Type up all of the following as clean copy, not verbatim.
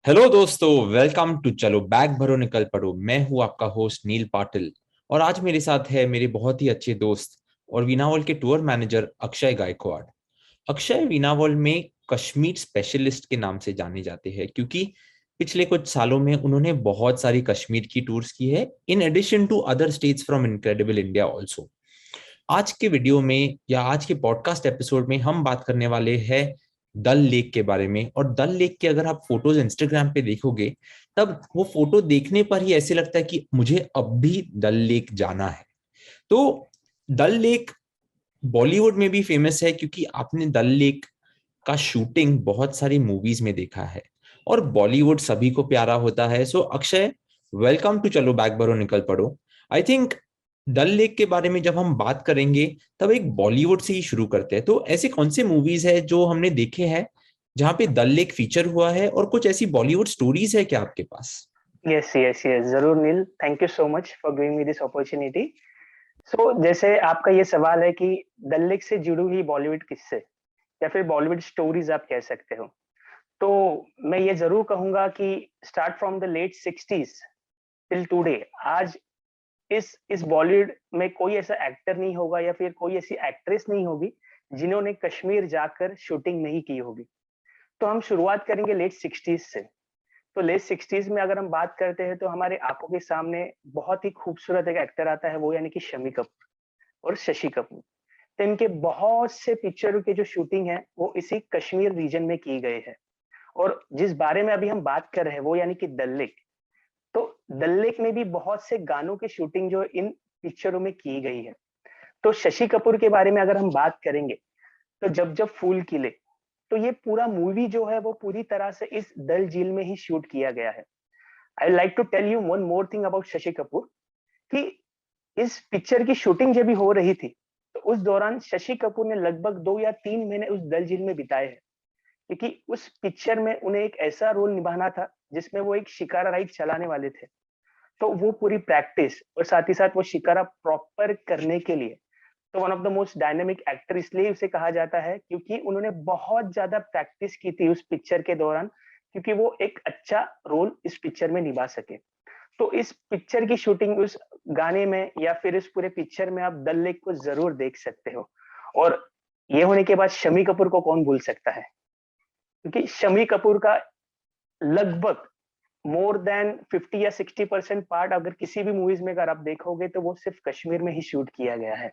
Hello दोस्तों, welcome to चलो bag भरो निकल पड़ो। मैं हूं आपका होस्ट नील पाटिल और आज मेरे साथ है मेरे बहुत ही अच्छे दोस्त और वीनावल के टूर मैनेजर अक्षय गायकवाड़। अक्षय वीनावल में कश्मीर स्पेशलिस्ट के नाम से जाने जाते हैं क्योंकि पिछले कुछ सालों में उन्होंने बहुत सारी कश्मीर की टूर्स की है in addition to other states from Incredible India also. आज के वीडियो में या आज के पॉडकास्ट एपिसोड में हम बात करने वाले हैं डल लेक के बारे में। और डल लेक के अगर आप फोटोज इंस्टाग्राम पे देखोगे तब वो फोटो देखने पर ही ऐसे लगता है कि मुझे अब भी डल लेक जाना है। तो डल लेक बॉलीवुड में भी फेमस है क्योंकि आपने डल लेक का शूटिंग बहुत सारी मूवीज में देखा है और बॉलीवुड सभी को प्यारा होता है। सो अक्षय, वेलकम टू चलो बैक भरो निकल पड़ो। आई थिंक डल लेक के बारे में जब हम बात करेंगे तब एक बॉलीवुड से ही शुरू करते हैं। तो ऐसे कौन से मूवीज है जो हमने देखे हैं जहां पे डल लेक फीचर हुआ है और कुछ ऐसी बॉलीवुड स्टोरीज है क्या आपके पास? यस यस यस, जरूर Neel. Thank you so much for giving me this opportunity. So जैसे आपका ये सवाल है कि डल लेक से जुड़ी हुई बॉलीवुड किससे या फिर बॉलीवुड स्टोरीज आप कह सकते हो, तो मैं ये जरूर कहूंगा कि start from the late 60s till today, आज इस बॉलीवुड में कोई ऐसा एक्टर नहीं होगा या फिर कोई ऐसी एक्ट्रेस नहीं होगी जिन्होंने कश्मीर जाकर शूटिंग नहीं की होगी। तो हम शुरुआत करेंगे लेट 60s से। तो लेट 60s में अगर हम बात करते हैं तो हमारे आंखों के सामने बहुत ही खूबसूरत एक एक्टर आता है, वो यानी कि शम्मी कपूर और शशि कपूर। तो इनके बहुत से पिक्चरों के जो शूटिंग है वो इसी कश्मीर रीजन में की गए हैं। और जिस बारे में अभी हम बात कर रहे हैं वो यानी कि डल लेक। तो डल लेक में भी बहुत से गानों की शूटिंग जो इन पिक्चरों में की गई है। तो शशि कपूर के बारे में अगर हम बात करेंगे तो जब जब फूल खिले, तो ये पूरा मूवी जो है वो पूरी तरह से इस डल झील में ही शूट किया गया है। I like to tell you one more thing about Shashi Kapoor कि इस पिक्चर की शूटिंग जब भी हो रही थी तो उस दौरान शशि कपूर ने लगभग 2 या 3 महीने उस डल झील में बिताए हैं, क्योंकि उस पिक्चर में उन्हें एक ऐसा रोल निभाना था जिसमें वो एक शिकारा राइड चलाने वाले थे। तो वो पूरी प्रैक्टिस और साथ ही साथ वो शिकारा प्रॉपर करने के लिए, तो one of the most dynamic actor इसलिए उसे कहा जाता है क्योंकि उन्होंने बहुत ज्यादा प्रैक्टिस की थी उस पिक्चर के दौरान, क्योंकि वो एक अच्छा रोल इस पिक्चर में निभा सके। तो इस पिक्चर की शूटिंग उस गाने में या फिर इस पूरे पिक्चर में आप डल लेक को जरूर देख सकते हो। और ये होने के बाद शम्मी कपूर को कौन भूल सकता है, क्योंकि शम्मी कपूर का लगभग मोर देन 50 या 60% पार्ट अगर किसी भी मूवीज में अगर आप देखोगे तो वो सिर्फ कश्मीर में ही शूट किया गया है।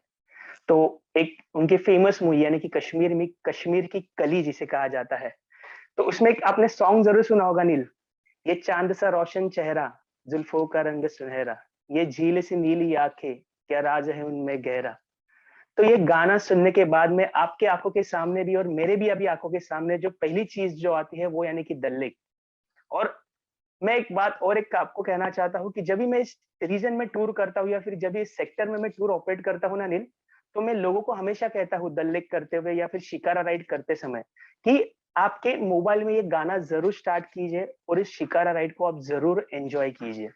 तो एक उनकी फेमस मूवी यानी कि कश्मीर में कश्मीर की कली जिसे कहा जाता है, तो उसमें एक आपने सॉन्ग जरूर सुना होगा नील, ये चांद सा रोशन चेहरा, जुल्फों का रंग सुनहरा, ये झील सी नीली आंखें, क्या राज है उनमें गहरा। तो ये गाना सुनने के बाद में आपके आंखों के सामने भी और मेरे भी अभी आंखों के सामने जो पहली चीज जो आती है वो यानी कि डल लेक। और मैं एक बात और एक आपको कहना चाहता हूँ कि जब भी मैं इस रीजन में टूर करता हूँ या फिर जब भी इस सेक्टर में मैं टूर ऑपरेट करता हूँ ना नील, तो मैं लोगों को हमेशा कहता हूँ डल लेक करते हुए या फिर शिकारा राइड करते समय कि आपके मोबाइल में ये गाना जरूर स्टार्ट कीजिए और इस शिकारा राइड को आप जरूर एंजॉय कीजिए।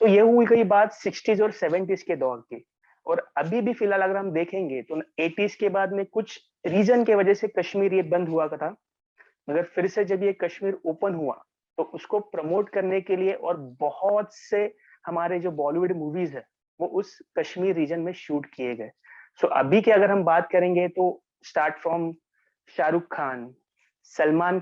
तो ये हुई गई बात 60s और 70s के दौर की। और अभी भी फिलहाल अगर हम देखेंगे तो 80s के बाद में कुछ रीजन के वजह से कश्मीर ये बंद हुआ था, मगर फिर से जब ये कश्मीर ओपन हुआ तो उसको प्रमोट करने के लिए और बहुत से हमारे जो बॉलीवुड मूवीज है वो उस कश्मीर रीजन में शूट किए गए। सो अभी की अगर हम बात करेंगे तो स्टार्ट फ्रॉम शाहरुख खान, सलमान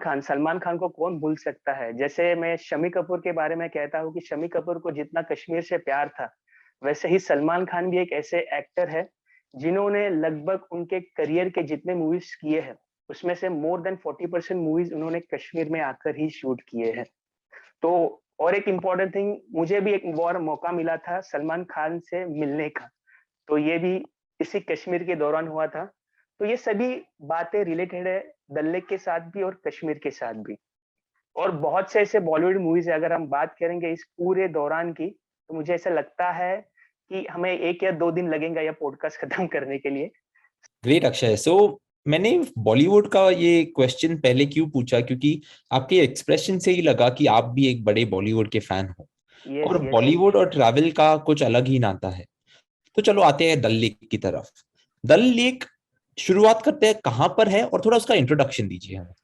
खान को कौन भूल सकता है। जैसे मैं शम्मी कपूर के बारे में कहता हूँ कि शम्मी कपूर को जितना कश्मीर से प्यार था, वैसे ही सलमान खान भी एक ऐसे एक्टर है जिन्होंने लगभग उनके करियर के जितने मूवीज किए हैं उसमें से मोर देन 40% मूवीज उन्होंने कश्मीर में आकर ही शूट किए हैं। तो और एक इम्पोर्टेंट थिंग, मुझे भी एक और मौका मिला था सलमान खान से मिलने का, तो ये भी इसी कश्मीर के दौरान हुआ था। तो ये सभी बातें रिलेटेड है डल लेक के साथ भी और कश्मीर के साथ भी। और बहुत से ऐसे बॉलीवुड मूवीज है, अगर हम बात करेंगे इस पूरे दौरान की तो मुझे ऐसा लगता है कि हमें 1 या 2 दिन लगेगा यह पॉडकास्ट खत्म करने के लिए। ग्रेट अक्षय। सो मैंने बॉलीवुड का ये क्वेश्चन पहले क्यों पूछा क्योंकि आपके एक्सप्रेशन से ही लगा कि आप भी एक बड़े बॉलीवुड के फैन हो यस और यस नील। बॉलीवुड और ट्रैवल का कुछ अलग ही नाता है। तो चलो आते हैं डल लेक की तरफ। डल लेक शुरुआत करते हैं कहाँ पर है और थोड़ा उसका इंट्रोडक्शन दीजिए हमें।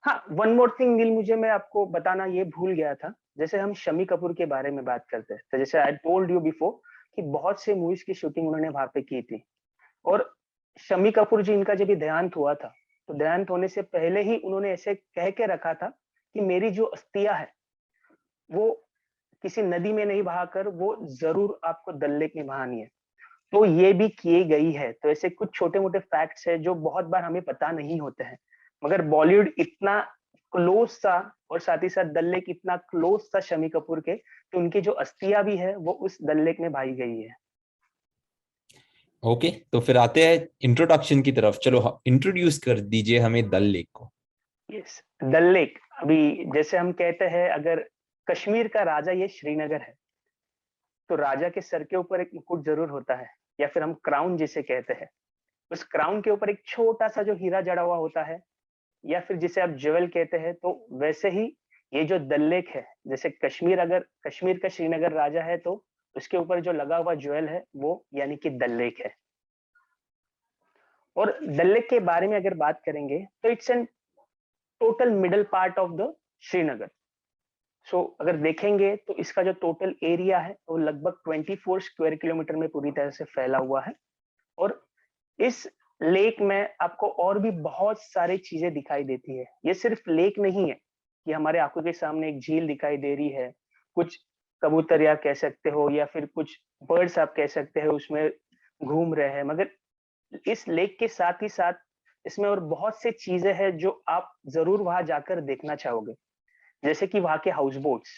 हाँ, वन मोर थिंग नील, मुझे मैं आपको बताना ये भूल गया था। जैसे हम शम्मी कपूर के बारे में बात करते हैं, तो जैसे आई टोल्ड यू बिफोर कि बहुत से मूवीज की शूटिंग उन्होंने वहां पे की थी। और शम्मी कपूर जी, इनका जब देहांत हुआ था, तो देहांत होने से पहले ही उन्होंने ऐसे कह के रखा था कि मेरी जो अस्थियां है वो किसी नदी में नहीं बहाकर वो जरूर आपको डल लेक में बहानी है। तो ये भी की गई है। तो ऐसे कुछ छोटे मोटे फैक्ट्स है जो बहुत बार हमें पता नहीं होते हैं, मगर बॉलीवुड इतना क्लोज था और साथ ही साथ डल लेक इतना क्लोज था शम्मी कपूर के, तो उनकी जो अस्थियां भी है वो उस डल लेक में बहाई गई है। ओके, तो फिर आते हैं इंट्रोडक्शन की तरफ। चलो इंट्रोड्यूस कर दीजिए हमें डल लेक को। यस, डल लेक। अभी जैसे हम कहते हैं, अगर कश्मीर का राजा ये श्रीनगर है, तो राजा के सर के ऊपर एक मुकुट जरूर होता है, या फिर हम क्राउन जिसे कहते हैं। उस क्राउन के ऊपर एक छोटा सा जो हीरा जड़ा हुआ होता है, या फिर जिसे आप ज्वेल कहते हैं, तो वैसे ही ये जो डल लेक है, जैसे कश्मीर, अगर कश्मीर का श्रीनगर राजा है, तो उसके ऊपर जो लगा हुआ ज्वेल है वो यानी कि डल लेक है। और डल लेक के बारे में अगर बात करेंगे, तो it's an total middle part of the Srinagar. अगर देखेंगे तो इसका जो टोटल एरिया है वो लगभग 24 स्क्वायर किलोमीटर में पूरी तरह से फैला हुआ है। और इस लेक में आपको और भी बहुत सारी चीजें दिखाई देती है। ये सिर्फ लेक नहीं है कि हमारे आंखों के सामने एक झील दिखाई दे रही है, कुछ कबूतर या कह सकते हो, या फिर कुछ बर्ड्स आप कह सकते हो उसमें घूम रहे हैं, मगर इस लेक के साथ ही साथ इसमें और बहुत सी चीजें हैं जो आप जरूर वहां जाकर देखना चाहोगे। जैसे कि वहां के हाउस बोट्स,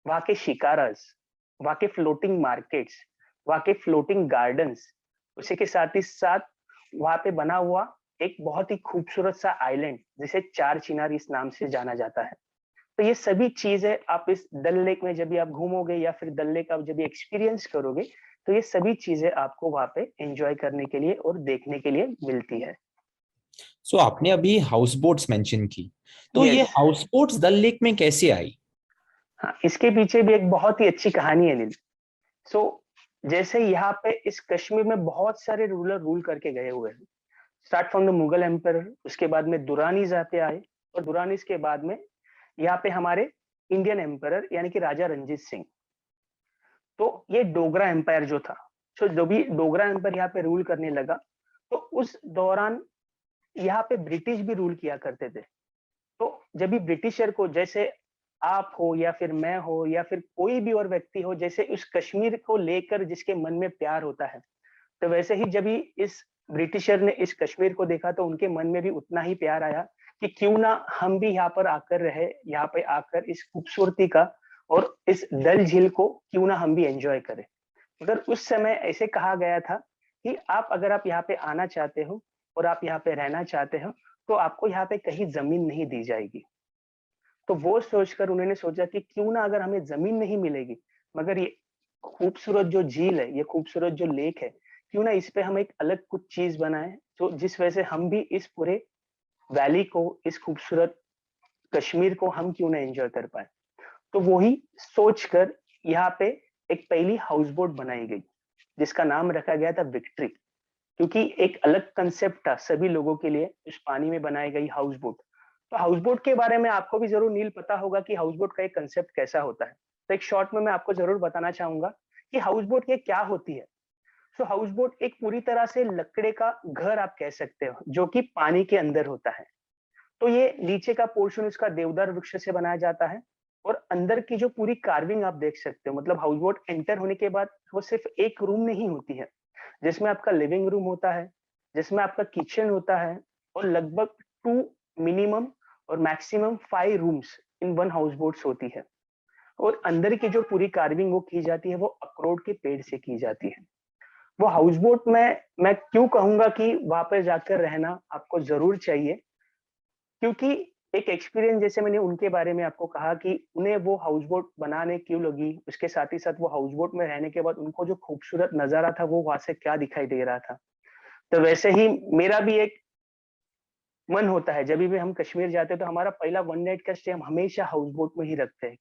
वहां के शिकारास, वहां के फ्लोटिंग मार्केट्स, वहां के फ्लोटिंग गार्डन्स, उसी के साथ ही साथ वहां पे बना हुआ एक बहुत ही खूबसूरत सा आइलैंड जिसे चार चिनार इस नाम से जाना जाता है। तो ये सभी चीजें आप इस डल लेक में जब भी आप घूमोगे या फिर डल लेक आप जब भी एक्सपीरियंस करोगे, तो ये सभी चीजें आपको वहां पे एंजॉय करने के लिए और देखने के लिए मिलती है। सो आपने अभी हाउस बोट्स मेंशन की, तो ये यस। हाउस बोट्स डल लेक में कैसे आई? हाँ, इसके पीछे भी एक बहुत ही अच्छी कहानी है नील। सो जैसे यहाँ पे इस कश्मीर में बहुत सारे रूलर रूल करके गए हुए हैं। Start from the Mughal emperor, उसके बाद में दुरानीज आते आए, और दुरानीज के बाद में यहाँ पे हमारे इंडियन एम्पर यानी कि राजा रंजीत सिंह। तो ये डोगरा एम्पायर जो था, तो जो भी डोगरा एम्पायर यहाँ पे रूल करने लगा, तो उस दौरान यहाँ पे ब्रिटिश भी रूल किया करते थे। तो जब भी ब्रिटिशर को, जैसे आप हो या फिर मैं हो या फिर कोई भी और व्यक्ति हो, जैसे उस कश्मीर को लेकर जिसके मन में प्यार होता है, तो वैसे ही जब भी इस ब्रिटिशर ने इस कश्मीर को देखा, तो उनके मन में भी उतना ही प्यार आया कि क्यों ना हम भी यहाँ पर आकर रहे, यहाँ पे आकर इस खूबसूरती का और इस डल झील को क्यों ना हम भी एंजॉय करें। मगर उस समय ऐसे कहा गया था कि अगर आप यहाँ पे आना चाहते हो और आप यहाँ पे रहना चाहते हो, तो आपको यहाँ पे कहीं जमीन नहीं दी जाएगी। तो वो सोचकर उन्होंने सोचा कि क्यों ना, अगर हमें जमीन नहीं मिलेगी, मगर ये खूबसूरत जो झील है, ये खूबसूरत जो लेक है, क्यों ना इस पे हम एक अलग कुछ चीज बनाए, तो जिस वजह से हम भी इस पूरे वैली को, इस खूबसूरत कश्मीर को हम क्यों ना एंजॉय कर पाए। तो वही सोचकर यहाँ पे एक पहली हाउस बोट बनाई गई, जिसका नाम रखा गया था विक्ट्री, क्योंकि एक अलग कंसेप्ट था सभी लोगों के लिए उस पानी में बनाई गई हाउस बोट। तो हाउस बोट के बारे में आपको भी जरूर नील पता होगा कि हाउस बोट का एक कंसेप्ट कैसा होता है। तो एक शॉर्ट में मैं आपको जरूर बताना चाहूंगा कि हाउस बोट ये क्या होती है। सो हाउस बोट एक पूरी तरह से लकड़े का घर आप कह सकते हो, जो कि पानी के अंदर होता है। तो ये नीचे का पोर्शन उसका देवदार वृक्ष से बनाया जाता है, और अंदर की जो पूरी कार्विंग आप देख सकते हो, मतलब हाउस बोट एंटर होने के बाद वो सिर्फ एक रूम नहीं होती है, जिसमें आपका लिविंग रूम होता है, जिसमें आपका किचन होता है, और लगभग 2 मिनिमम और maximum 5 rooms in one house boats होती है। और अंदर की जो पूरी कार्विंग वो की जाती है, वो अखरोट के पेड़ से की जाती है। वो हाउस बोट में मैं क्यों कहूंगा कि वहां पर जाकर रहना आपको जरूर चाहिए, क्योंकि एक एक्सपीरियंस, जैसे मैंने उनके बारे में आपको कहा कि उन्हें वो हाउस बोट बनाने क्यों लगी, उसके साथ ही साथ वो हाउस बोट में रहने के बाद उनको जो खूबसूरत नजारा था वो वहां से क्या दिखाई दे रहा था। तो वैसे ही मेरा भी एक मन होता है, जब भी हम कश्मीर जाते हैं तो हमारा पहला वन नाइट का स्टे हम हमेशा हाउस बोट में ही रखते हैं।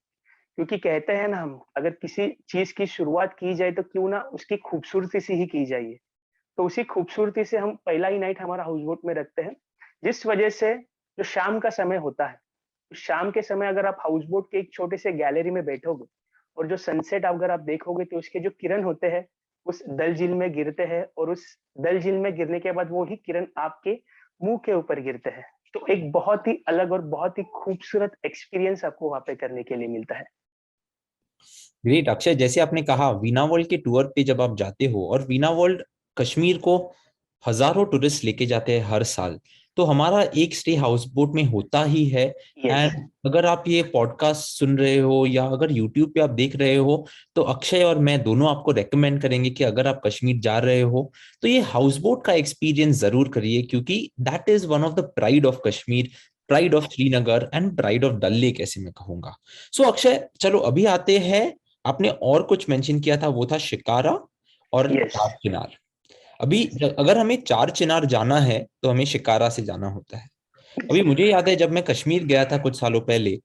क्योंकि कहते हैं ना, हम अगर किसी चीज की शुरुआत की जाए तो क्यों ना उसकी खूबसूरती से ही की जाए। तो उसी खूबसूरती से हम पहला ही नाइट हमारा हाउस बोट में रखते हैं, जिस वजह से जो शाम का समय होता है, तो शाम के समय अगर आप हाउस बोट के एक छोटे से गैलरी में बैठोगे और जो सनसेट अगर आप देखोगे तो उसके जो किरण होते हैं उस डल झील में गिरते हैं, और उस डल झील में गिरने के बाद वो ही किरण आपके मुंह के ऊपर गिरते हैं। तो एक बहुत ही अलग और बहुत ही खूबसूरत एक्सपीरियंस आपको वहां पे करने के लिए मिलता है। ग्रेट अक्षय, जैसे आपने कहा वीना वर्ल्ड के टूर पे जब आप जाते हो, और वीना वर्ल्ड कश्मीर को हजारों टूरिस्ट लेके जाते हैं हर साल, तो हमारा एक स्टे हाउस बोट में होता ही है। यस। एंड अगर आप ये पॉडकास्ट सुन रहे हो या अगर यूट्यूब पे आप देख रहे हो, तो अक्षय और मैं दोनों आपको रेकमेंड करेंगे कि अगर आप कश्मीर जा रहे हो तो ये हाउस बोट का एक्सपीरियंस जरूर करिए, क्योंकि that is one of the pride of Kashmir, pride of Srinagar and pride of Dal lake, ऐसे मैं कहूंगा। सो अक्षय, चलो अभी आते हैं, आपने और कुछ मेंशन किया था, वो था शिकारा और यस। चार चिनार। अभी अगर हमें चार चिनार जाना है तो हमें शिकारा से जाना होता है। अभी मुझे याद है जब मैं कश्मीर गया था कुछ सालों पहले,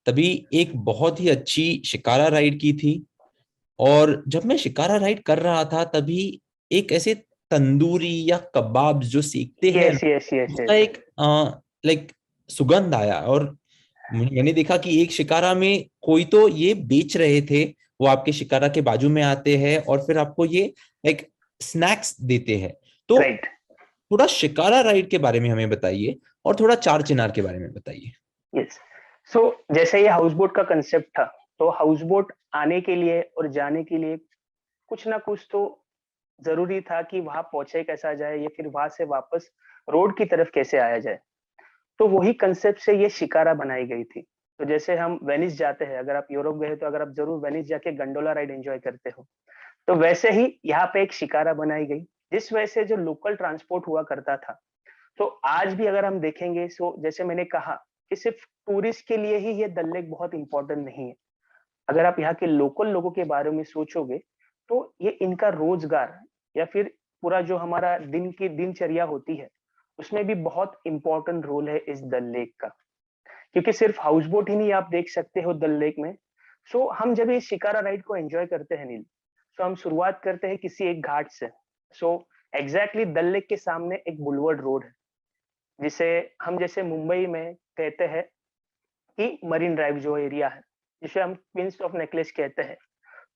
तभी एक बहुत ही अच्छी शिकारा राइड की थी। और जब मैं शिकारा राइड कर रहा था तभी एक ऐसे तंदूरी या कबाब जो सेकते हैं, यस। यस। यस। उसका यस। एक लाइक सुगंध आया। और मैंने देखा कि एक शिकारा में कोई तो ये बेच रहे थे, वो आपके शिकारा के बाजू में आते हैं और फिर आपको ये एक स्नैक्स देते हैं। तो राइट। थोड़ा शिकारा राइड के बारे में हमें बताइए और थोड़ा चार चिनार के बारे में बताइए। यस। सो जैसे ये हाउस बोट का कंसेप्ट था, तो हाउस बोट आने के लिए और जाने के लिए कुछ ना कुछ तो जरूरी था कि वहां पहुंचे कैसा जाए, या फिर वहां से वापस रोड की तरफ कैसे आया जाए। तो वही कंसेप्ट से ये शिकारा बनाई गई थी। तो जैसे हम वेनिस जाते हैं, अगर आप यूरोप गए तो अगर आप जरूर वेनिस जाके गंडोला राइड एंजॉय करते हो, तो वैसे ही यहाँ पे एक शिकारा बनाई गई, जिस वजह से जो लोकल ट्रांसपोर्ट हुआ करता था। तो आज भी अगर हम देखेंगे, सो जैसे मैंने कहा कि सिर्फ टूरिस्ट के लिए ही ये डल लेक बहुत इंपॉर्टेंट नहीं है। अगर आप यहाँ के लोकल लोगों के बारे में सोचोगे, तो ये इनका रोजगार या फिर पूरा जो हमारा दिन की दिनचर्या होती है, उसमें भी बहुत इंपॉर्टेंट रोल है इस डल लेक का। क्योंकि सिर्फ हाउस बोट ही नहीं आप देख सकते हो डल लेक में। सो हम जब ये शिकारा राइड को एंजॉय करते हैं नील, सो हम शुरुआत करते हैं किसी एक घाट से। सो एग्जैक्टली डल लेक के सामने एक बुलवर्ड रोड है, जिसे हम जैसे मुंबई में कहते हैं कि मरीन ड्राइव जो एरिया है, जिसे हम क्वींस ऑफ नेकलेस कहते हैं।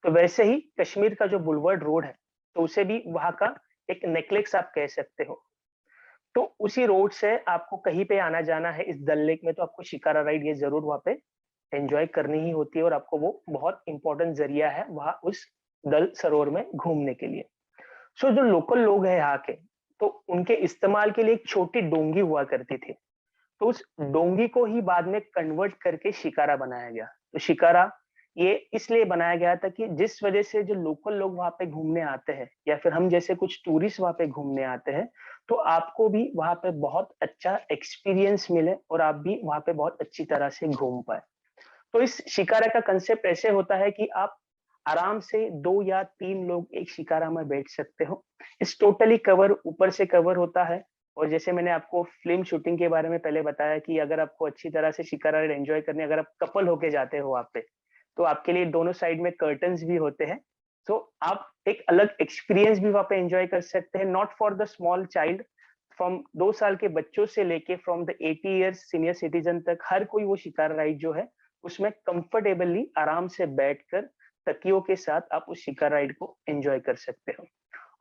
तो वैसे ही कश्मीर का जो बुलवर्ड रोड है, तो उसे भी वहां का एक नेकलेस आप कह सकते हो। तो उसी रोड से आपको कहीं पे आना जाना है इस डल लेक में, तो आपको शिकारा राइड ये जरूर वहां पे एंजॉय करनी ही होती है, और आपको वो बहुत इंपॉर्टेंट जरिया है वहां उस डल सरोवर में घूमने के लिए। सो जो लोकल लोग हैं यहाँ के, तो उनके इस्तेमाल के लिए एक छोटी डोंगी हुआ करती थी। तो उस डोंगी को ही बाद में कन्वर्ट करके शिकारा बनाया गया। तो शिकारा ये इसलिए बनाया गया था कि जिस वजह से जो लोकल लोग वहां पे घूमने आते हैं, या फिर हम जैसे कुछ टूरिस्ट वहां पे घूमने आते हैं, तो आपको भी वहां पे बहुत अच्छा एक्सपीरियंस मिले और आप भी वहां पे बहुत अच्छी तरह से घूम पाए। तो इस शिकारा का कंसेप्ट ऐसे होता है कि आप आराम से 2 या 3 लोग एक शिकारा में बैठ सकते हो। इस टोटली कवर ऊपर से कवर होता है। और जैसे मैंने आपको फिल्म शूटिंग के बारे में पहले बताया कि अगर आपको अच्छी तरह से शिकारा राइड एंजॉय करनी है, अगर आप कपल होके जाते हो वहाँ पे, तो आपके लिए दोनों साइड में कर्टन्स भी होते हैं। तो आप एक अलग एक्सपीरियंस भी वहाँ पे एंजॉय कर सकते हैं, not for the small child, from 2 साल के बच्चों से लेके from the 80 years senior citizen तक, हर कोई वो शिकारा राइड जो है उसमें कंफर्टेबली आराम से बैठकर तकियों के साथ आप उस शिकार राइड को एंजॉय कर सकते हो।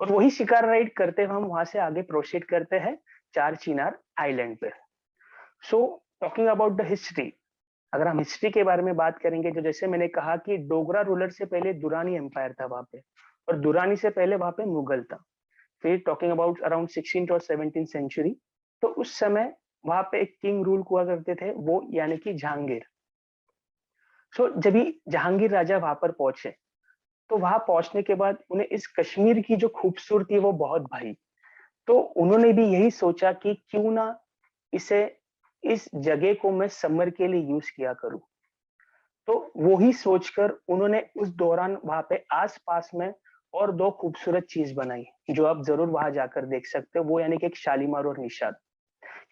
और वही शिकार राइड करते हुए हम वहां से आगे प्रोसीड करते हैं चार चिनार आइलैंड पे। So talking about the history, अगर हम हिस्ट्री के बारे में बात करेंगे, तो जैसे मैंने कहा कि डोगरा रूलर से पहले दुरानी एम्पायर था वहां पे, और दुरानी से पहले वहां पे मुगल था। फिर टॉकिंग अबाउट अराउंड 16th और 17th सेंचुरी, तो उस समय वहां पे एक किंग रूल हुआ करते थे, वो यानी कि जहांगीर। सो जब ही जहांगीर राजा वहां पर पहुंचे, तो वहां पहुंचने के बाद उन्हें इस कश्मीर की जो खूबसूरती है वो बहुत भाई। तो उन्होंने भी यही सोचा कि क्यों ना इसे इस जगह को मैं समर के लिए यूज किया करूं। तो वो ही सोचकर उन्होंने उस दौरान वहां पे आसपास में और दो खूबसूरत चीज बनाई, जो आप जरूर वहां जाकर देख सकते हो, वो यानी कि एक शालीमार और निशात।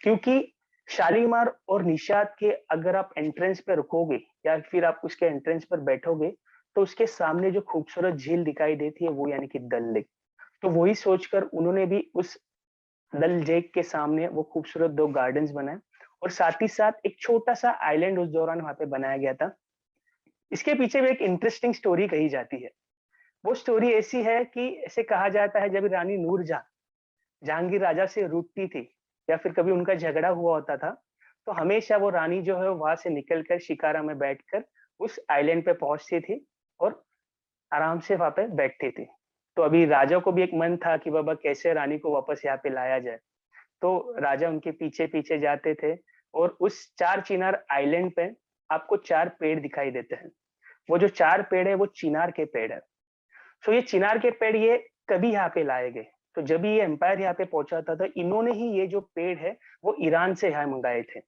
क्योंकि शालीमार और निशात के अगर आप एंट्रेंस पे रुकोगे या फिर आप उसके एंट्रेंस पर बैठोगे, तो उसके सामने जो खूबसूरत झील दिखाई देती है वो यानी कि डल लेक। तो वही सोचकर उन्होंने भी उस डल लेक के सामने वो खूबसूरत दो गार्डन्स बनाए, और साथ ही साथ एक छोटा सा आइलैंड उस दौरान वहां पे बनाया गया था। इसके पीछे भी एक इंटरेस्टिंग स्टोरी कही जाती है। वो स्टोरी ऐसी है कि ऐसे कहा जाता है, जब रानी नूरजहां जहांगीर राजा से रूठती थी या फिर कभी उनका झगड़ा हुआ होता था, तो हमेशा वो रानी जो है वहां से निकलकर शिकारा में बैठकर उस आइलैंड पे पहुंचती थी और आराम से वहां पे बैठती थी। तो अभी राजा को भी एक मन था कि बाबा कैसे रानी को वापस यहाँ पे लाया जाए। तो राजा उनके पीछे पीछे जाते थे और उस चार चिनार आइलैंड पे आपको चार पेड़ दिखाई देते हैं। वो जो चार पेड़ है वो चिनार के पेड़ है। तो ये चिनार के पेड़ ये कभी यहाँ पे लाए गए, तो जब ये एम्पायर यहाँ पे पहुंचा था तो इन्होंने ही ये जो पेड़ है वो ईरान से यहाँ मंगाए थे।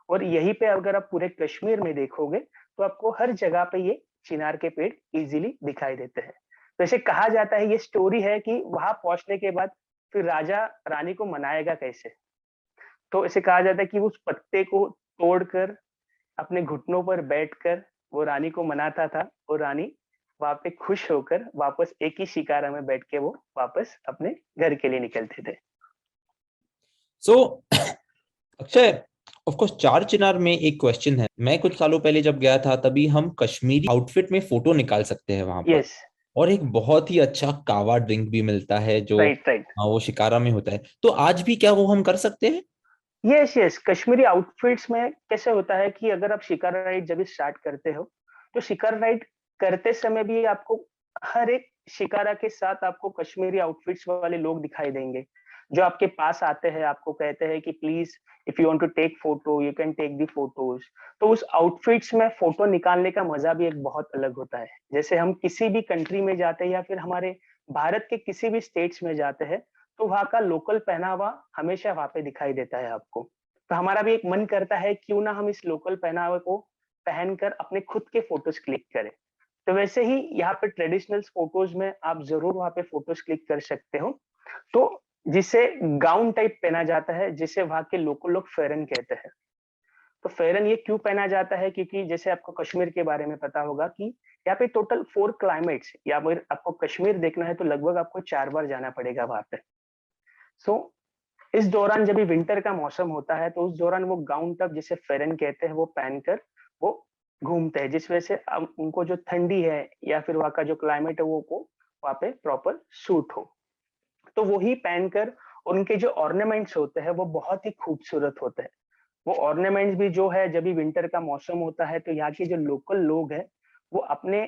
और यहीं पे अगर आप पूरे कश्मीर में देखोगे तो आपको हर जगह पे ये चिनार के पेड़ इजीली दिखाई देते हैं। तो ऐसे कहा जाता है, ये स्टोरी है कि वहां पहुंचने के बाद फिर राजा रानी को मनाएगा कैसे। तो ऐसे कहा जाता है कि उस पत्ते को तोड़कर अपने घुटनों पर बैठकर वो रानी को मनाता था और रानी वहां पे खुश होकर वापस एक ही शिकारा में बैठ के वो वापस अपने घर के लिए निकलते थे। सो अक्षय, ऑफ कोर्स चार चिनार में एक क्वेश्चन है। मैं कुछ सालों पहले जब गया था तभी हम कश्मीरी आउटफिट में फोटो निकाल सकते हैं वहां पर, यस। और एक बहुत ही अच्छा कावा ड्रिंक भी मिलता है जो राइट राइट। वो शिकारा में होता है। तो आज भी क्या वो हम कर सकते हैं? यस यस, कश्मीरी आउटफिट्स में कैसे होता है कि अगर आप शिकारा राइड जब स्टार्ट करते हो तो शिकारा राइड करते समय भी आपको हर एक शिकारा के साथ आपको कश्मीरी आउटफिट्स वाले लोग दिखाई देंगे, जो आपके पास आते हैं, आपको कहते हैं कि please if you want to take photo you can take the photos. तो उस आउटफिट्स में फोटो निकालने का मजा भी एक बहुत अलग होता है। जैसे हम किसी भी कंट्री में जाते हैं या फिर हमारे भारत के किसी भी स्टेट्स में जाते हैं, तो वहाँ का लोकल पहनावा हमेशा वहाँ पे दिखाई देता है आपको। तो हमारा भी एक मन करता है क्यों ना हम इस लोकल पहनावे को पहनकर अपने खुद के फोटोज क्लिक करें। तो वैसे ही यहाँ पे ट्रेडिशनल फोटोज में आप जरूर वहाँ पे फोटोज क्लिक कर सकते हो। तो जिसे गाउन टाइप पहना जाता है, जिसे वहाँ के लोकल लोग फेरन कहते हैं। तो फेरन ये क्यों पहना जाता है, क्योंकि जैसे आपको कश्मीर के बारे में पता होगा कि यहाँ पे टोटल 4 क्लाइमेट्स, या फिर आपको कश्मीर देखना है तो लगभग आपको 4 बार जाना पड़ेगा वहां पे। सो इस दौरान जब भी विंटर का मौसम होता है तो उस दौरान वो गाउन टॉप जिसे फेरन कहते हैं वो पहनकर वो घूमते हैं, जिस वजह से उनको जो ठंडी है या फिर वहाँ का जो क्लाइमेट है वो को वहाँ पे प्रॉपर सूट हो। तो वो ही पहनकर उनके जो ऑर्नामेंट्स होते हैं वो बहुत ही खूबसूरत होते हैं। वो ऑर्नामेंट्स भी जो है जब भी विंटर का मौसम होता है तो यहाँ के जो लोकल लोग हैं वो अपने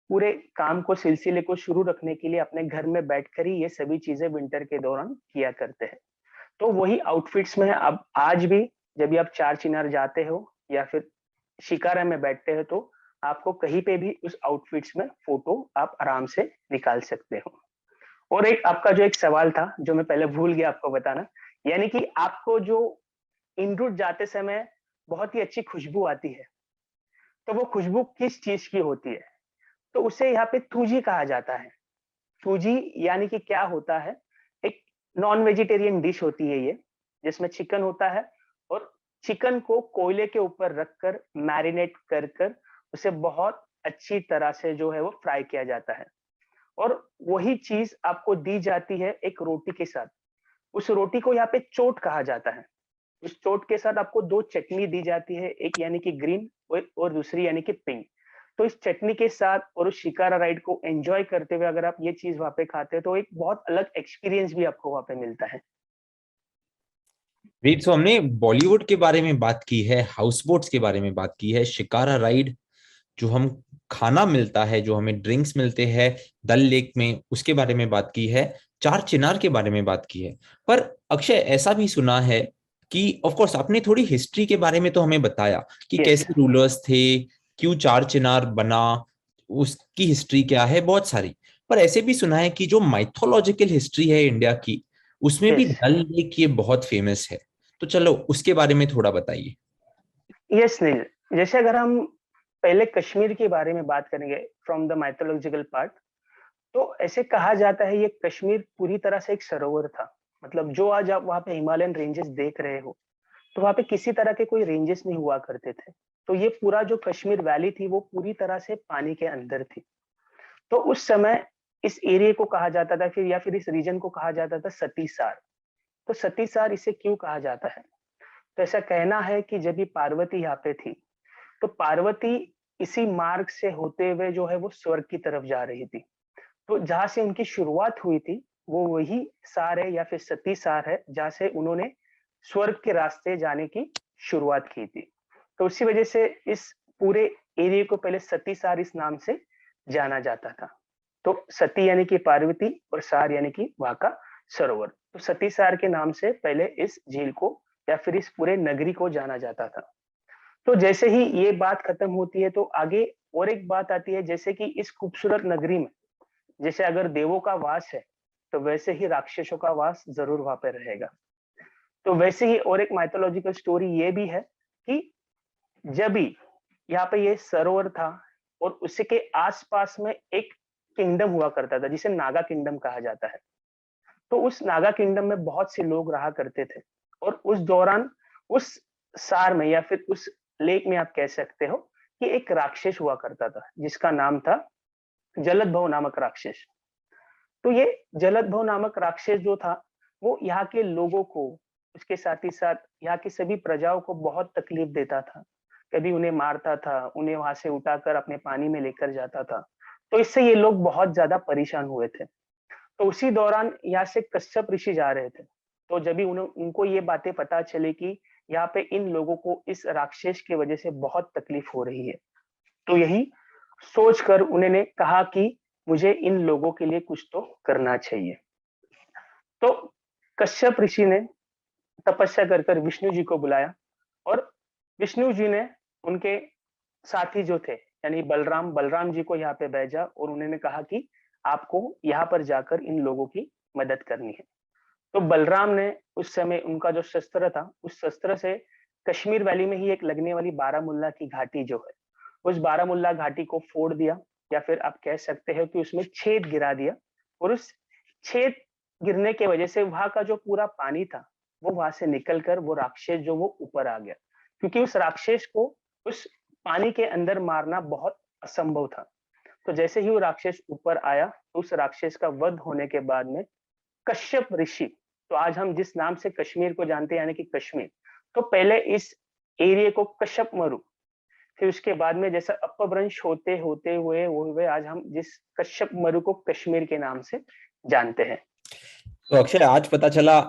पूरे काम को सिलसिले को शुरू रखने के लिए अपने घर में बैठकर ही ये सभी चीजें विंटर के दौरान किया करते हैं। तो वही आउटफिट्स में अब आज भी जब भी आप चार चिनार जाते हो या फिर शिकारा में बैठते हो तो आपको कहीं पे भी उस आउटफिट्स में फोटो आप आराम से निकाल सकते हो। और एक आपका जो एक सवाल था जो मैं पहले भूल गया आपको बताना, यानी कि आपको जो इन रूट जाते समय बहुत ही अच्छी खुशबू आती है, तो वो खुशबू किस चीज की होती है? तो उसे यहाँ पे थूजी कहा जाता है। थूजी यानी कि क्या होता है, एक नॉन वेजिटेरियन डिश होती है ये, जिसमें चिकन होता है और चिकन को कोयले के ऊपर रखकर मैरिनेट कर कर उसे बहुत अच्छी तरह से जो है वो फ्राई किया जाता है। और वही चीज आपको दी जाती है एक रोटी के साथ। उस रोटी को यहाँ पे चोट कहा जाता है। उस चोट के साथ आपको दो चटनी दी जाती है, एक यानी कि ग्रीन और दूसरी यानी कि पिंक। तो इस चटनी के साथ और उस शिकारा राइड को एंजॉय करते हुए अगर आप ये चीज वहां पे खाते हैं तो एक बहुत अलग एक्सपीरियंस भी आपको वहां पे मिलता है। ग्रेट। सो हमने बॉलीवुड के बारे में बात की है, हाउस बोट्स के बारे में बात की है, शिकारा राइड, जो हम खाना मिलता है, जो हमें ड्रिंक्स मिलते हैं डल लेक में, उसके बारे में बात की है, चार चिनार के बारे में बात की है। पर अक्षय, ऐसा भी सुना है कि ऑफ कोर्स आपने थोड़ी हिस्ट्री के बारे में तो हमें बताया कि यस। कैसे रूलर्स थे, क्यों चार चिनार बना, उसकी हिस्ट्री क्या है, बहुत सारी। पर ऐसे भी सुना है कि जो माइथोलॉजिकल हिस्ट्री है इंडिया की, उसमें भी यस। डल लेक ये बहुत फेमस है। तो चलो उसके बारे में थोड़ा बताइए। यस नील, जैसे अगर हम पहले कश्मीर के बारे में बात करेंगे फ्रॉम द माइथोलॉजिकल पार्ट, तो ऐसे कहा जाता है ये कश्मीर पूरी तरह से एक सरोवर था। मतलब जो आज आप वहां पे हिमालयन रेंजेस देख रहे हो, तो वहां पे किसी तरह के कोई रेंजेस नहीं हुआ करते थे। तो ये पूरा जो कश्मीर वैली थी वो पूरी तरह से पानी के अंदर थी। तो उस समय इस एरिया को कहा जाता था फिर, या फिर इस रीजन को कहा जाता था सतीसार। तो सतीसार इसे क्यों कहा जाता है? तो ऐसा कहना है कि जब भी पार्वती यहाँ पे थी, तो पार्वती इसी मार्ग से होते हुए जो है वो स्वर्ग की तरफ जा रही थी। तो जहाँ से उनकी शुरुआत हुई थी, वो वही सार है या फिर सती सार है, जहाँ से उन्होंने स्वर्ग के रास्ते जाने की शुरुआत की थी। तो उसी वजह से इस पूरे एरिया को पहले सती सार इस नाम से जाना जाता था। तो सती यानी कि पार्वती और सार यानी कि वहां का सरोवर। तो सती सार के नाम से पहले इस झील को या फिर इस पूरे नगरी को जाना जाता था। तो जैसे ही ये बात खत्म होती है तो आगे और एक बात आती है, जैसे कि इस खूबसूरत नगरी में जैसे अगर देवों का वास है, तो वैसे ही राक्षसों का वास जरूर वहां पे रहेगा। तो वैसे ही और एक माइथोलॉजिकल स्टोरी ये भी है कि जब भी यहाँ पे ये सरोवर था और उसी के आसपास में एक किंगडम हुआ करता था जिसे नागा किंगडम कहा जाता है। तो उस नागा किंगडम में बहुत से लोग रहा करते थे और उस दौरान उस सार में या फिर उस लेक में आप कह सकते हो कि एक राक्षस हुआ करता था जिसका नाम था जलदभव नामक राक्षस। तो ये जलदभव नामक राक्षस जो था वो यहाँ के लोगों को, उसके साथ ही साथ यहाँ की सभी प्रजाओं को बहुत तकलीफ देता था। कभी उन्हें मारता था, उन्हें वहां से उठाकर अपने पानी में लेकर जाता था। तो इससे ये लोग बहुत ज्यादा परेशान हुए थे। तो उसी दौरान यहाँ से कश्यप ऋषि जा रहे थे। तो जब भी उनको ये बातें पता चले कि यहाँ पे इन लोगों को इस राक्षस की वजह से बहुत तकलीफ हो रही है, तो यही सोचकर उन्होंने कहा कि मुझे इन लोगों के लिए कुछ तो करना चाहिए। तो कश्यप ऋषि ने तपस्या कर कर विष्णु जी को बुलाया और विष्णु जी ने उनके साथी जो थे यानी बलराम बलराम जी को यहाँ पे भेजा और उन्होंने कहा कि आपको यहाँ पर जाकर इन लोगों की मदद करनी है। तो बलराम ने उस समय उनका जो शस्त्र था, उस शस्त्र से कश्मीर वैली में ही एक लगने वाली बारामुल्ला की घाटी जो है, उस बारामुल्ला घाटी को फोड़ दिया या फिर आप कह सकते हो कि उसमें छेद गिरा दिया। और उस छेद गिरने की वजह से वहां का जो पूरा पानी था वो वहां से निकलकर वो राक्षस जो वो ऊपर आ गया, क्योंकि उस राक्षस को उस पानी के अंदर मारना बहुत असंभव था। तो जैसे ही वो राक्षस ऊपर आया, तो उस राक्षस का वध होने के बाद में कश्यप ऋषि, तो आज हम जिस नाम से कश्मीर को जानते हैं यानी कि कश्मीर, तो पहले इस एरिया को कश्यप मरु, फिर उसके बाद में जैसा अपभ्रंश होते होते हुए आज हम जिस कश्यप मरु को कश्मीर के नाम से जानते हैं। तो अक्षय, आज पता चला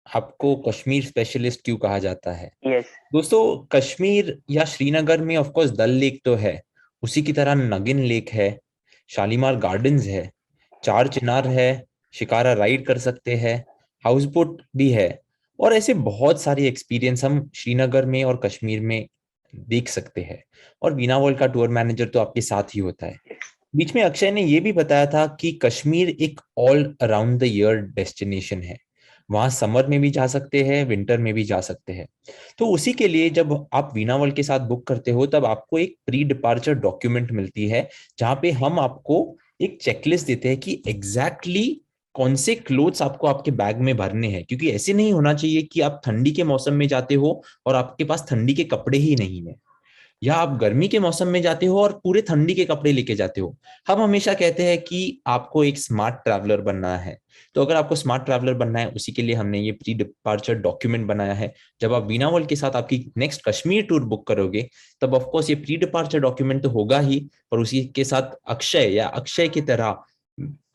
आपको कश्मीर स्पेशलिस्ट क्यों कहा जाता है। यस दोस्तों, कश्मीर या श्रीनगर में ऑफ कोर्स डल लेक तो है, उसी की तरह नगिन लेक है, शालीमार गार्डन्स है, चार चिनार है, शिकारा राइड कर सकते हैं, हाउस बोट भी है, और ऐसे बहुत सारे एक्सपीरियंस हम श्रीनगर में और कश्मीर में देख सकते हैं। और वीना वर्ल्ड का टूर मैनेजर तो आपके साथ ही होता है। बीच में अक्षय ने यह भी बताया था कि कश्मीर एक all around the year destination है। वहां समर में भी जा सकते हैं, विंटर में भी जा सकते हैं। तो उसी के लिए जब आप वीना वर्ल्ड के साथ बुक करते हो, तब आपको एक प्री डिपार्चर डॉक्यूमेंट मिलती है, जहां पे हम आपको एक चेकलिस्ट देते हैं कि एग्जैक्टली कौन से क्लोथ्स आपको आपके बैग में भरने हैं। क्योंकि ऐसे नहीं होना चाहिए कि आप ठंडी के मौसम में जाते हो और आपके पास ठंडी के कपड़े ही नहीं है, या आप गर्मी के मौसम में जाते हो और पूरे ठंडी के कपड़े लेके जाते हो। हम हमेशा कहते हैं कि आपको एक स्मार्ट ट्रैवलर बनना है। तो अगर आपको स्मार्ट ट्रैवलर बनना है, उसी के लिए हमने ये प्री डिपार्चर डॉक्यूमेंट बनाया है। जब आप वीना वर्ल्ड के साथ आपकी नेक्स्ट कश्मीर टूर बुक करोगे, तब ऑफकोर्स ये प्री डिपार्चर डॉक्यूमेंट तो होगा ही, पर उसी के साथ अक्षय या अक्षय की तरह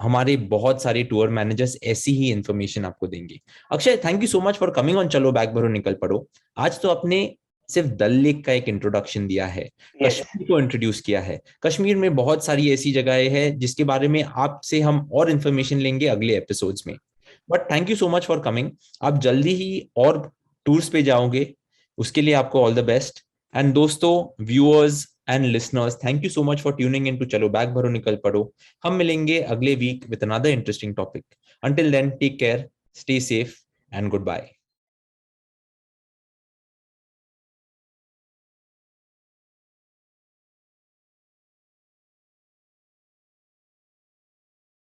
हमारे बहुत सारे टूर मैनेजर्स ऐसी ही इंफॉर्मेशन आपको देंगे। Akshay, thank you so much for coming on चलो बैग भरो निकल पड़ो। आज तो अपने सिर्फ डल लेक का एक इंट्रोडक्शन दिया है, कश्मीर को इंट्रोड्यूस किया है। कश्मीर में बहुत सारी ऐसी जगहें हैं जिसके बारे में आपसे हम और इंफॉर्मेशन लेंगे अगले एपिसोड्स में। But thank you so much for coming. आप जल्दी ही और टूर्स पे जाओगे, उसके लिए आपको ऑल द बेस्ट। एंड दोस्तों, viewers and listeners, thank you so much for tuning in to चलो बैग भरो निकल पड़ो। हम मिलेंगे अगले week with another interesting topic. Until then, take care, stay safe and good bye.